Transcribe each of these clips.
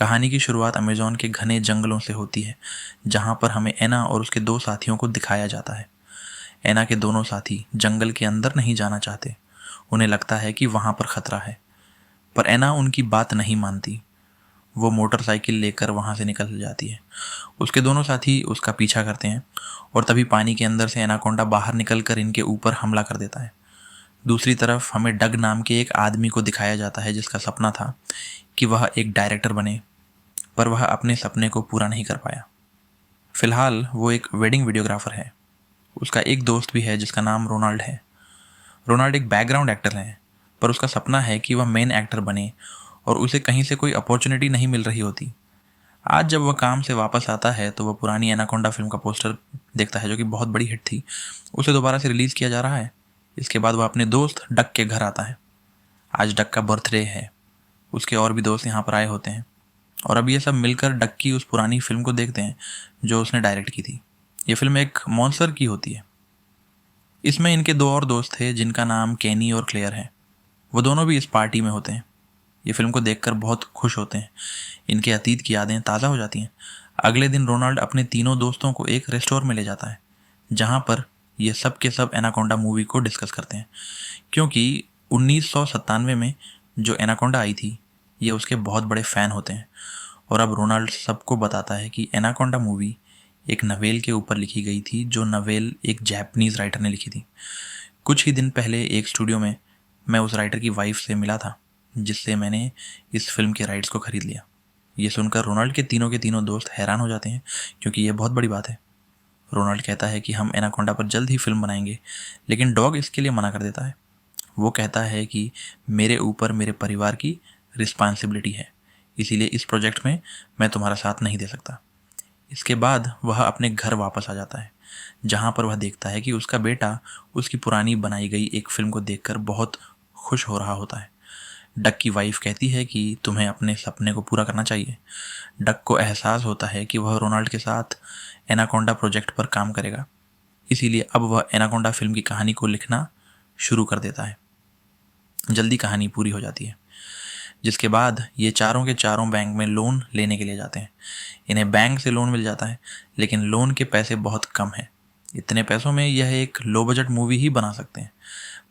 कहानी की शुरुआत अमेज़न के घने जंगलों से होती है, जहाँ पर हमें एना और उसके दो साथियों को दिखाया जाता है। एना के दोनों साथी जंगल के अंदर नहीं जाना चाहते। उन्हें लगता है कि वहाँ पर खतरा है, पर एना उनकी बात नहीं मानती। वो मोटरसाइकिल लेकर वहाँ से निकल जाती है। उसके दोनों साथी उसका पीछा करते हैं और तभी पानी के अंदर से एनाकोंडा बाहर निकलकर इनके ऊपर हमला कर देता है। दूसरी तरफ हमें डग नाम के एक आदमी को दिखाया जाता है जिसका सपना था कि वह एक डायरेक्टर बने, पर वह अपने सपने को पूरा नहीं कर पाया। फिलहाल वो एक वेडिंग वीडियोग्राफर है। उसका एक दोस्त भी है जिसका नाम रोनाल्ड है। रोनाल्ड एक बैकग्राउंड एक्टर है, पर उसका सपना है कि वह मेन एक्टर बने और उसे कहीं से कोई अपॉर्चुनिटी नहीं मिल रही होती। आज जब वह काम से वापस आता है तो वह पुरानी एनाकोंडा फिल्म का पोस्टर देखता है जो कि बहुत बड़ी हिट थी। उसे दोबारा से रिलीज़ किया जा रहा है। इसके बाद वह अपने दोस्त डक के घर आता है। आज डक का बर्थडे है। उसके और भी दोस्त यहाँ पर आए होते हैं और अब ये सब मिलकर डक की उस पुरानी फिल्म को देखते हैं जो उसने डायरेक्ट की थी। ये फिल्म एक मॉन्स्टर की होती है। इसमें इनके दो और दोस्त थे जिनका नाम केनी और क्लेयर है। वो दोनों भी इस पार्टी में होते हैं। ये फिल्म को देखकर बहुत खुश होते हैं। इनके अतीत की यादें ताज़ा हो जाती हैं। अगले दिन रोनाल्ड अपने तीनों दोस्तों को एक रेस्टोरेंट में ले जाता है जहाँ पर ये सब के सब एनाकोंडा मूवी को डिस्कस करते हैं, क्योंकि 1997 में जो एनाकोंडा आई थी ये उसके बहुत बड़े फ़ैन होते हैं। और अब रोनाल्ड सबको बताता है कि एनाकोंडा मूवी एक नवेल के ऊपर लिखी गई थी, जो नवेल एक जापानीज़ राइटर ने लिखी थी। कुछ ही दिन पहले एक स्टूडियो में मैं उस राइटर की वाइफ से मिला था जिससे मैंने इस फिल्म के राइट्स को ख़रीद लिया। ये सुनकर रोनाल्ड के तीनों दोस्त हैरान हो जाते हैं, क्योंकि ये बहुत बड़ी बात है। रोनाल्ड कहता है कि हम एनाकोंडा पर जल्द ही फिल्म बनाएंगे, लेकिन डॉग इसके लिए मना कर देता है। वो कहता है कि मेरे ऊपर मेरे परिवार की रिस्पॉन्सिबिलिटी है, इसीलिए इस प्रोजेक्ट में मैं तुम्हारा साथ नहीं दे सकता। इसके बाद वह अपने घर वापस आ जाता है, जहाँ पर वह देखता है कि उसका बेटा उसकी पुरानी बनाई गई एक फिल्म को देखकर बहुत खुश हो रहा होता है। डक की वाइफ कहती है कि तुम्हें अपने सपने को पूरा करना चाहिए। डक को एहसास होता है कि वह रोनाल्ड के साथ एनाकोंडा प्रोजेक्ट पर काम करेगा, इसीलिए अब वह एनाकोंडा फिल्म की कहानी को लिखना शुरू कर देता है। जल्दी कहानी पूरी हो जाती है, जिसके बाद ये चारों के चारों बैंक में लोन लेने के लिए जाते हैं। इन्हें बैंक से लोन मिल जाता है, लेकिन लोन के पैसे बहुत कम हैं। इतने पैसों में यह एक लो बजट मूवी ही बना सकते हैं,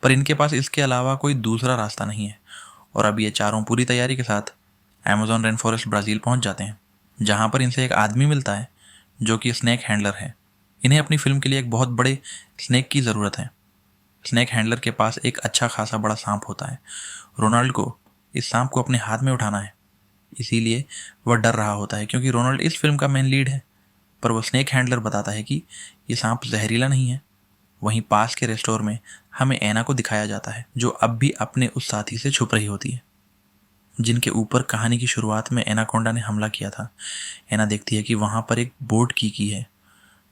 पर इनके पास इसके अलावा कोई दूसरा रास्ता नहीं है। और अब ये चारों पूरी तैयारी के साथ अमेज़न रेन फॉरेस्ट ब्राज़ील पहुंच जाते हैं, जहां पर इनसे एक आदमी मिलता है जो कि स्नैक हैंडलर है। इन्हें अपनी फिल्म के लिए एक बहुत बड़े स्नैक की ज़रूरत है। स्नैक हैंडलर के पास एक अच्छा खासा बड़ा सांप होता है। रोनाल्ड को इस सांप को अपने हाथ में उठाना है, इसीलिए वह डर रहा होता है, क्योंकि रोनाल्ड इस फिल्म का मेन लीड है। पर वो स्नैक हैंडलर बताता है कि ये सांप जहरीला नहीं है। वहीं पास के रेस्टोरेंट में हमें एना को दिखाया जाता है, जो अब भी अपने उस साथी से छुप रही होती है जिनके ऊपर कहानी की शुरुआत में एनाकोंडा ने हमला किया था। एना देखती है कि वहाँ पर एक बोट की है।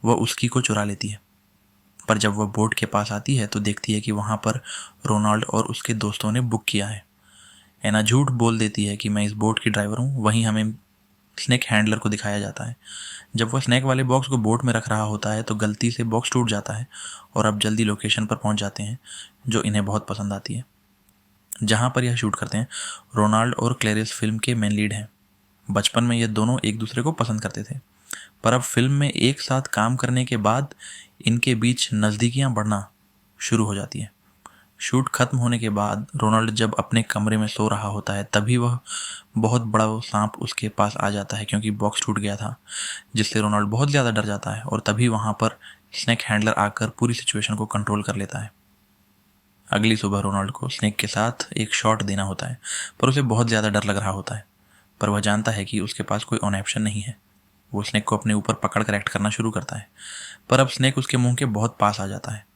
वह उसकी को चुरा लेती है, पर जब वह बोट के पास आती है तो देखती है कि वहाँ पर रोनाल्ड और उसके दोस्तों ने बुक किया है। एना झूठ बोल देती है कि मैं इस बोट की ड्राइवर हूँ। वहीं हमें स्नैक हैंडलर को दिखाया जाता है। जब वह स्नैक वाले बॉक्स को बोट में रख रहा होता है तो गलती से बॉक्स टूट जाता है और अब जल्दी लोकेशन पर पहुंच जाते हैं, जो इन्हें बहुत पसंद आती है, जहां पर यह शूट करते हैं। रोनाल्ड और क्लेरिस फिल्म के मेन लीड हैं। बचपन में ये दोनों एक दूसरे को पसंद करते थे, पर अब फिल्म में एक साथ काम करने के बाद इनके बीच नज़दीकियाँ बढ़ना शुरू हो जाती है। शूट खत्म होने के बाद रोनाल्ड जब अपने कमरे में सो रहा होता है तभी वह बहुत बड़ा वो सांप उसके पास आ जाता है, क्योंकि बॉक्स टूट गया था, जिससे रोनाल्ड बहुत ज़्यादा डर जाता है। और तभी वहाँ पर स्नैक हैंडलर आकर पूरी सिचुएशन को कंट्रोल कर लेता है। अगली सुबह रोनाल्ड को स्नैक के साथ एक शॉट देना होता है, पर उसे बहुत ज़्यादा डर लग रहा होता है, पर वह जानता है कि उसके पास कोई ऑन ऑप्शन नहीं है। वो स्नैक को अपने ऊपर पकड़ कर एक्ट करना शुरू करता है, पर अब स्नैक उसके मुंह के बहुत पास आ जाता है,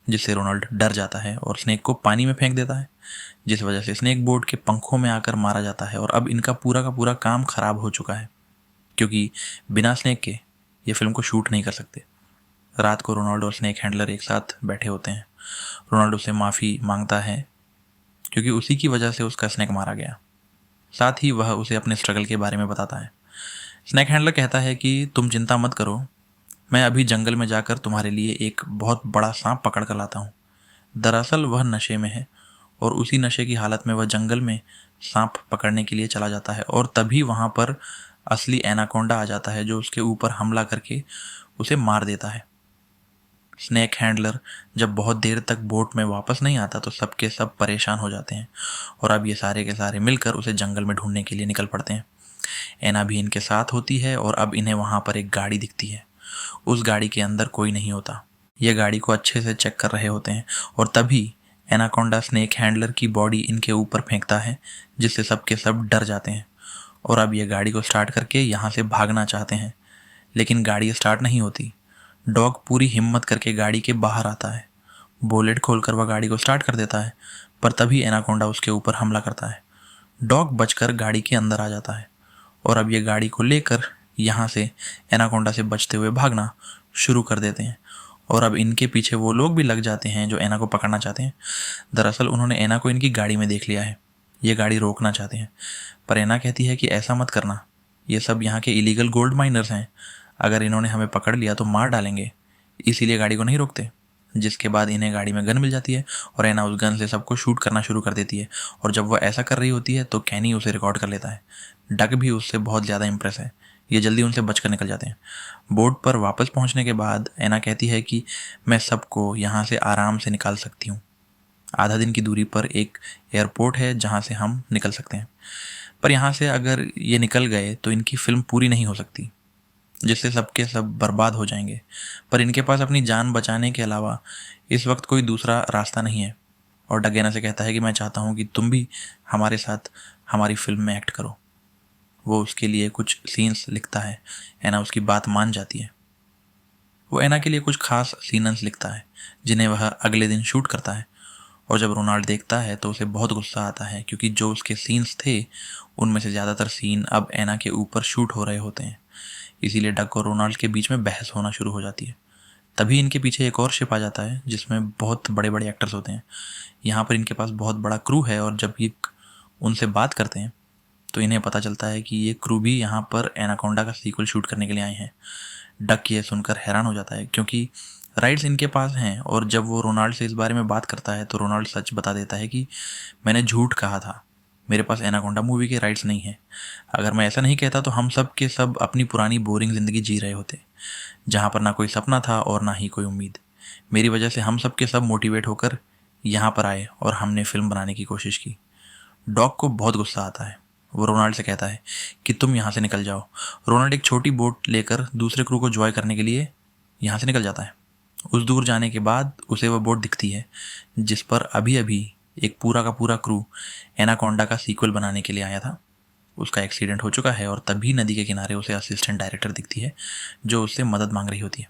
जिससे रोनाल्ड डर जाता है और स्नैक को पानी में फेंक देता है, जिस वजह से स्नैक बोर्ड के पंखों में आकर मारा जाता है। और अब इनका पूरा का पूरा काम खराब हो चुका है, क्योंकि बिना स्नैक के ये फिल्म को शूट नहीं कर सकते। रात को रोनाल्ड और स्नैक हैंडलर एक साथ बैठे होते हैं। रोनाल्ड उससे माफ़ी मांगता है, क्योंकि उसी की वजह से उसका स्नैक मारा गया। साथ ही वह उसे अपने स्ट्रगल के बारे में बताता है। स्नैक हैंडलर कहता है कि तुम चिंता मत करो, मैं अभी जंगल में जाकर तुम्हारे लिए एक बहुत बड़ा सांप पकड़ कर लाता हूँ। दरअसल वह नशे में है और उसी नशे की हालत में वह जंगल में सांप पकड़ने के लिए चला जाता है और तभी वहाँ पर असली एनाकोंडा आ जाता है जो उसके ऊपर हमला करके उसे मार देता है। स्नेक हैंडलर जब बहुत देर तक बोट में वापस नहीं आता तो सबके सब परेशान हो जाते हैं और अब ये सारे के सारे मिलकर उसे जंगल में ढूंढने के लिए निकल पड़ते हैं। एना भी इनके साथ होती है और अब इन्हें वहाँ पर एक गाड़ी दिखती है। उस गाड़ी के अंदर कोई नहीं होता। ये गाड़ी को अच्छे से चेक कर रहे होते हैं और तभी एनाकोंडा स्नेक हैंडलर की बॉडी इनके ऊपर फेंकता है जिससे सबके सब डर जाते हैं और अब ये गाड़ी को स्टार्ट करके यहाँ से भागना चाहते हैं, लेकिन गाड़ी स्टार्ट नहीं होती। डॉग पूरी हिम्मत करके गाड़ी के बाहर आता है। बोलेट खोलकर वह गाड़ी को स्टार्ट कर देता है, पर तभी एनाकोंडा उसके ऊपर हमला करता है। डॉग बचकर गाड़ी के अंदर आ जाता है और अब ये गाड़ी को लेकर यहाँ से एनाकोंडा से बचते हुए भागना शुरू कर देते हैं और अब इनके पीछे वो लोग भी लग जाते हैं जो एना को पकड़ना चाहते हैं। दरअसल उन्होंने एना को इनकी गाड़ी में देख लिया है। ये गाड़ी रोकना चाहते हैं, पर एना कहती है कि ऐसा मत करना, ये सब यहाँ के इलीगल गोल्ड माइनर्स हैं, अगर इन्होंने हमें पकड़ लिया तो मार डालेंगे, इसीलिए गाड़ी को नहीं रोकते। जिसके बाद इन्हें गाड़ी में गन मिल जाती है और एना उस गन से सबको शूट करना शुरू कर देती है और जब वह ऐसा कर रही होती है तो कैनी उसे रिकॉर्ड कर लेता है। डक भी उससे बहुत ज़्यादा इंप्रेस है। ये जल्दी उनसे बचकर निकल जाते हैं। बोट पर वापस पहुंचने के बाद एना कहती है कि मैं सबको यहाँ से आराम से निकाल सकती हूँ। आधा दिन की दूरी पर एक एयरपोर्ट है जहाँ से हम निकल सकते हैं, पर यहाँ से अगर ये निकल गए तो इनकी फिल्म पूरी नहीं हो सकती, जिससे सबके सब बर्बाद हो जाएंगे। पर इनके पास अपनी जान बचाने के अलावा इस वक्त कोई दूसरा रास्ता नहीं है और डग एना से कहता है कि मैं चाहता हूँ कि तुम भी हमारे साथ हमारी फिल्म में एक्ट करो। वो उसके लिए कुछ सीन्स लिखता है। एना उसकी बात मान जाती है। वो एना के लिए कुछ खास सीन्स लिखता है जिन्हें वह अगले दिन शूट करता है और जब रोनाल्ड देखता है तो उसे बहुत गुस्सा आता है क्योंकि जो उसके सीन्स थे उनमें से ज़्यादातर सीन अब एना के ऊपर शूट हो रहे होते हैं। इसीलिए डक और रोनाल्ड के बीच में बहस होना शुरू हो जाती है। तभी इनके पीछे एक और शिप आ जाता है जिसमें बहुत बड़े बड़े एक्टर्स होते हैं। यहाँ पर इनके पास बहुत बड़ा क्रू है और जब ये उनसे बात करते हैं तो इन्हें पता चलता है कि ये क्रू भी यहाँ पर एनाकोंडा का सीक्वल शूट करने के लिए आए हैं। डक ये सुनकर हैरान हो जाता है क्योंकि राइट्स इनके पास हैं और जब वो रोनाल्ड से इस बारे में बात करता है तो रोनाल्ड सच बता देता है कि मैंने झूठ कहा था, मेरे पास एनाकोंडा मूवी के राइट्स नहीं हैं। अगर मैं ऐसा नहीं कहता तो हम सब के सब अपनी पुरानी बोरिंग ज़िंदगी जी रहे होते, जहाँ पर ना कोई सपना था और ना ही कोई उम्मीद। मेरी वजह से हम सब के सब मोटिवेट होकर यहाँ पर आए और हमने फिल्म बनाने की कोशिश की। डॉग को बहुत गुस्सा आता है। वो रोनाल्ड से कहता है कि तुम यहाँ से निकल जाओ। रोनाल्ड एक छोटी बोट लेकर दूसरे क्रू को जॉय करने के लिए यहाँ से निकल जाता है। उस दूर जाने के बाद उसे वह बोट दिखती है जिस पर अभी अभी एक पूरा का पूरा क्रू एनाकोंडा का सीक्वल बनाने के लिए आया था। उसका एक्सीडेंट हो चुका है और तभी नदी के किनारे उसे असिस्टेंट डायरेक्टर दिखती है जो उससे मदद मांग रही होती है,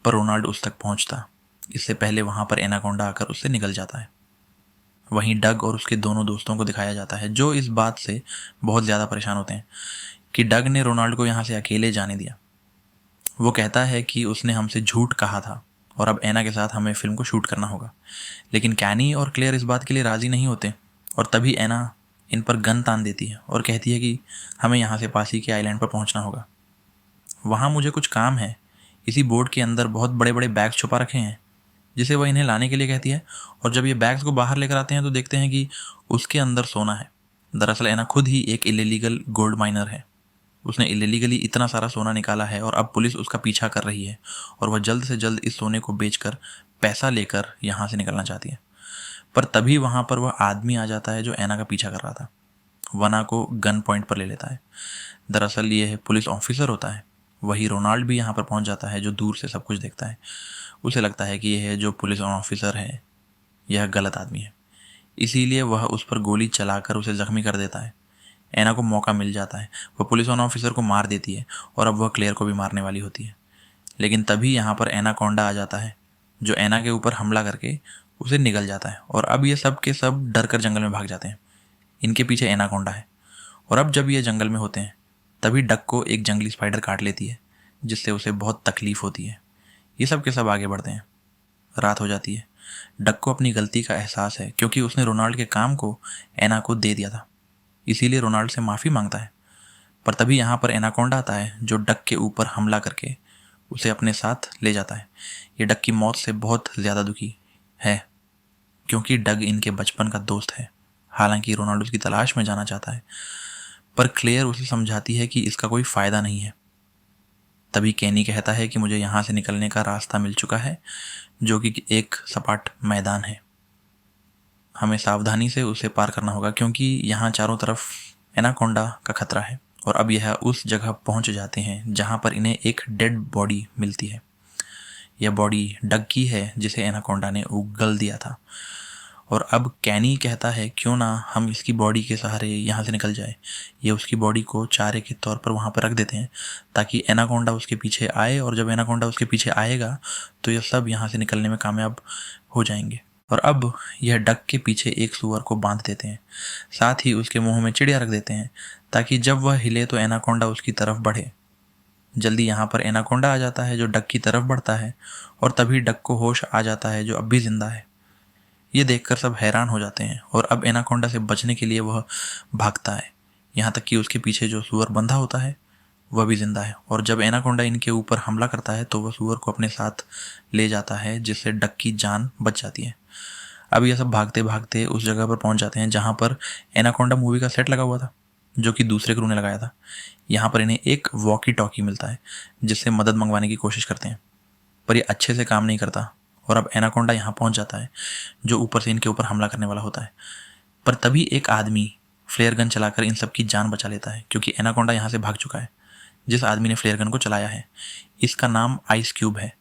पर रोनाल्ड उस तक पहुंचता इससे पहले वहां पर एनाकोंडा आकर उससे निकल जाता है। वहीं डग और उसके दोनों दोस्तों को दिखाया जाता है जो इस बात से बहुत ज़्यादा परेशान होते हैं कि डग ने रोनाल्ड को यहाँ से अकेले जाने दिया। वो कहता है कि उसने हमसे झूठ कहा था और अब एना के साथ हमें फिल्म को शूट करना होगा, लेकिन कैनी और क्लेयर इस बात के लिए राज़ी नहीं होते और तभी एना इन पर गन तान देती है और कहती है कि हमें यहाँ से पास ही के आइलैंड पर पहुँचना होगा। वहाँ मुझे कुछ काम है। इसी बोट के अंदर बहुत बड़े बड़े बैग्स छुपा रखे हैं जिसे वह इन्हें लाने के लिए कहती है और जब ये बैग्स को बाहर लेकर आते हैं तो देखते हैं कि उसके अंदर सोना है। दरअसल एना खुद ही एक इलीगल गोल्ड माइनर है। उसने इलीगली इतना सारा सोना निकाला है और अब पुलिस उसका पीछा कर रही है और वह जल्द से जल्द इस सोने को बेचकर पैसा लेकर यहाँ से निकलना चाहती है। पर तभी वहाँ पर वह आदमी आ जाता है जो एना का पीछा कर रहा था। वना को गन पॉइंट पर ले लेता है। दरअसल ये पुलिस ऑफिसर होता है। वही रोनाल्ड भी यहाँ पर पहुँच जाता है जो दूर से सब कुछ देखता है। उसे लगता है कि यह जो पुलिस ऑफिसर है यह गलत आदमी है, इसीलिए वह उस पर गोली चलाकर उसे जख्मी कर देता है। एना को मौका मिल जाता है, वह पुलिस ऑफिसर को मार देती है और अब वह क्लेयर को भी मारने वाली होती है, लेकिन तभी यहाँ पर एनाकोंडा आ जाता है जो एना के ऊपर हमला करके उसे निगल जाता है और अब ये सब के सब डर कर जंगल में भाग जाते हैं। इनके पीछे एनाकोंडा है और अब जब ये जंगल में होते हैं तभी डक को एक जंगली स्पाइडर काट लेती है जिससे उसे बहुत तकलीफ होती है। ये सब के सब आगे बढ़ते हैं। रात हो जाती है। डक को अपनी गलती का एहसास है क्योंकि उसने रोनाल्ड के काम को एना को दे दिया था, इसीलिए रोनाल्ड से माफ़ी मांगता है। पर तभी यहाँ पर एनाकोंडा आता है जो डक के ऊपर हमला करके उसे अपने साथ ले जाता है। ये डक की मौत से बहुत ज़्यादा दुखी है क्योंकि डग इनके बचपन का दोस्त है। हालांकि रोनाल्ड उसकी तलाश में जाना चाहता है, पर क्लेयर उसे समझाती है कि इसका कोई फ़ायदा नहीं है। तभी केनी कहता है कि मुझे यहाँ से निकलने का रास्ता मिल चुका है, जो कि एक सपाट मैदान है। हमें सावधानी से उसे पार करना होगा, क्योंकि यहाँ चारों तरफ एनाकोंडा का खतरा है। और अब यह उस जगह पहुँच जाते हैं जहाँ पर इन्हें एक डेड बॉडी मिलती है। यह बॉडी डग की है, जिसे एनाकोंडा ने उगल दिया था। और अब कैनी कहता है क्यों ना हम इसकी बॉडी के सहारे यहाँ से निकल जाए। ये उसकी बॉडी को चारे के तौर पर वहाँ पर रख देते हैं, ताकि एनाकोंडा उसके पीछे आए, और जब एनाकोंडा उसके पीछे आएगा तो ये सब यहाँ से निकलने में कामयाब हो जाएंगे। और अब यह डग के पीछे एक सूअर को बांध देते हैं, साथ ही उसके मुंह में चिड़िया रख देते हैं, ताकि जब वह हिले तो एनाकोंडा उसकी तरफ बढ़े। जल्दी यहाँ पर एनाकोंडा आ जाता है, जो डग की तरफ बढ़ता है, और तभी डग को होश आ जाता है, जो अब भी जिंदा है। ये देखकर सब हैरान हो जाते हैं, और अब एनाकोंडा से बचने के लिए वह भागता है, यहाँ तक कि उसके पीछे जो सूअर बंधा होता है वह भी जिंदा है। और जब एनाकोंडा इनके ऊपर हमला करता है तो वह सूअर को अपने साथ ले जाता है, जिससे डग की जान बच जाती है। अब ये सब भागते भागते उस जगह पर पहुंच जाते हैं जहाँ पर एनाकोंडा मूवी का सेट लगा हुआ था, जो कि दूसरे क्रू ने लगाया था। यहाँ पर इन्हें एक वॉकी टॉकी मिलता है, जिससे मदद मंगवाने की कोशिश करते हैं, पर ये अच्छे से काम नहीं करता। और अब एनाकोंडा यहाँ पहुँच जाता है, जो ऊपर से इनके ऊपर हमला करने वाला होता है। पर तभी एक आदमी फ्लेयर गन चलाकर इन सब की जान बचा लेता है, क्योंकि एनाकोंडा यहाँ से भाग चुका है। जिस आदमी ने फ्लेयर गन को चलाया है, इसका नाम आइस क्यूब है,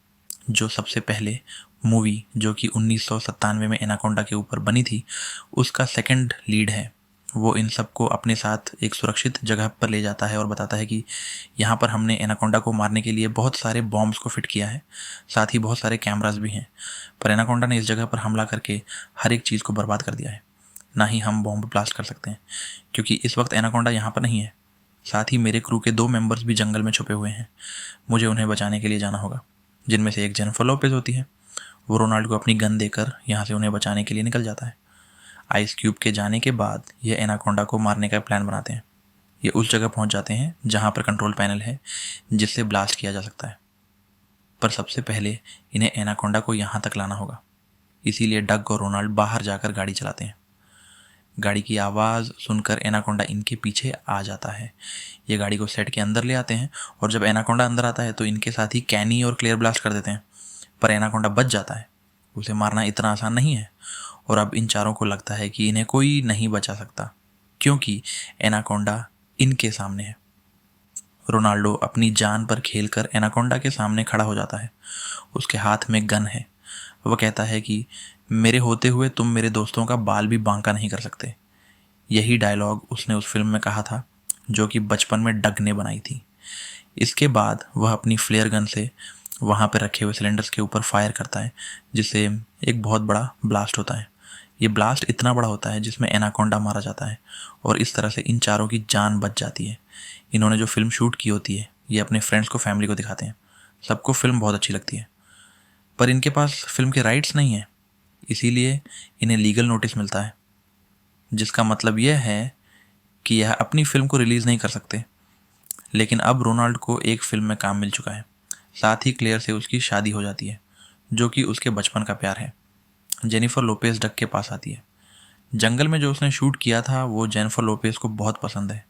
जो सबसे पहले मूवी, जो कि 1997 में एनाकोंडा के ऊपर बनी थी, उसका सेकंड लीड है। वो इन सबको अपने साथ एक सुरक्षित जगह पर ले जाता है और बताता है कि यहाँ पर हमने एनाकोंडा को मारने के लिए बहुत सारे बॉम्ब्स को फिट किया है, साथ ही बहुत सारे कैमरास भी हैं। पर एनाकोंडा ने इस जगह पर हमला करके हर एक चीज़ को बर्बाद कर दिया है। ना ही हम बॉम्ब ब्लास्ट कर सकते हैं, क्योंकि इस वक्त एनाकोंडा यहाँ पर नहीं है। साथ ही मेरे क्रू के 2 मेंबर्स भी जंगल में छुपे हुए हैं। मुझे उन्हें बचाने के लिए जाना होगा, जिनमें से एक जेनिफर लोपेज होती है। वो रोनाल्ड को अपनी गन देकर यहाँ से उन्हें बचाने के लिए निकल जाता है। आइस क्यूब के जाने के बाद ये एनाकोंडा को मारने का प्लान बनाते हैं। ये उस जगह पहुंच जाते हैं जहां पर कंट्रोल पैनल है, जिससे ब्लास्ट किया जा सकता है। पर सबसे पहले इन्हें एनाकोंडा को यहाँ तक लाना होगा, इसीलिए डग और रोनाल्ड बाहर जाकर गाड़ी चलाते हैं। गाड़ी की आवाज़ सुनकर एनाकोंडा इनके पीछे आ जाता है। ये गाड़ी को सेट के अंदर ले आते हैं, और जब एनाकोंडा अंदर आता है तो इनके साथ ही कैनी और क्लेयर ब्लास्ट कर देते हैं। पर एनाकोंडा बच जाता है। उसे मारना इतना आसान नहीं है, और अब इन चारों को लगता है कि इन्हें कोई नहीं बचा सकता, क्योंकि एनाकोंडा इनके सामने है। रोनाल्डो अपनी जान पर खेलकर एनाकोंडा के सामने खड़ा हो जाता है। उसके हाथ में गन है। वह कहता है कि मेरे होते हुए तुम मेरे दोस्तों का बाल भी बांका नहीं कर सकते। यही डायलॉग उसने उस फिल्म में कहा था, जो कि बचपन में डग ने बनाई थी। इसके बाद वह अपनी फ्लेयर गन से वहाँ पर रखे हुए सिलेंडर्स के ऊपर फायर करता है, जिससे एक बहुत बड़ा ब्लास्ट होता है। ये ब्लास्ट इतना बड़ा होता है जिसमें एनाकोंडा मारा जाता है, और इस तरह से इन चारों की जान बच जाती है। इन्होंने जो फिल्म शूट की होती है, ये अपने फ्रेंड्स को, फैमिली को दिखाते हैं। सबको फिल्म बहुत अच्छी लगती है, पर इनके पास फिल्म के राइट्स नहीं है, इसीलिए इन्हें लीगल नोटिस मिलता है, जिसका मतलब यह है कि यह अपनी फिल्म को रिलीज़ नहीं कर सकते। लेकिन अब रोनाल्ड को एक फिल्म में काम मिल चुका है। साथ ही क्लेयर से उसकी शादी हो जाती है, जो कि उसके बचपन का प्यार है। जेनिफर लोपेज डग के पास आती है। जंगल में जो उसने शूट किया था वो जेनिफर लोपेज को बहुत पसंद है,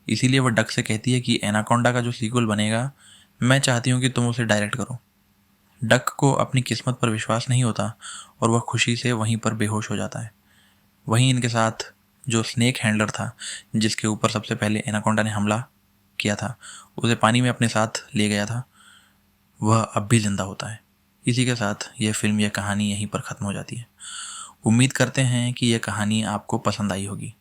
इसीलिए वह डग से कहती है कि एनाकोंडा का जो सीक्वल बनेगा, मैं चाहती हूँ कि तुम उसे डायरेक्ट करो। डग को अपनी किस्मत पर विश्वास नहीं होता, और वह खुशी से वहीं पर बेहोश हो जाता है। वहीं इनके साथ जो स्नेक हैंडलर था, जिसके ऊपर सबसे पहले एनाकोंडा ने हमला किया था, उसे पानी में अपने साथ ले गया था, वह अब भी जिंदा होता है। इसी के साथ यह फिल्म, यह कहानी यहीं पर ख़त्म हो जाती है। उम्मीद करते हैं कि यह कहानी आपको पसंद आई होगी।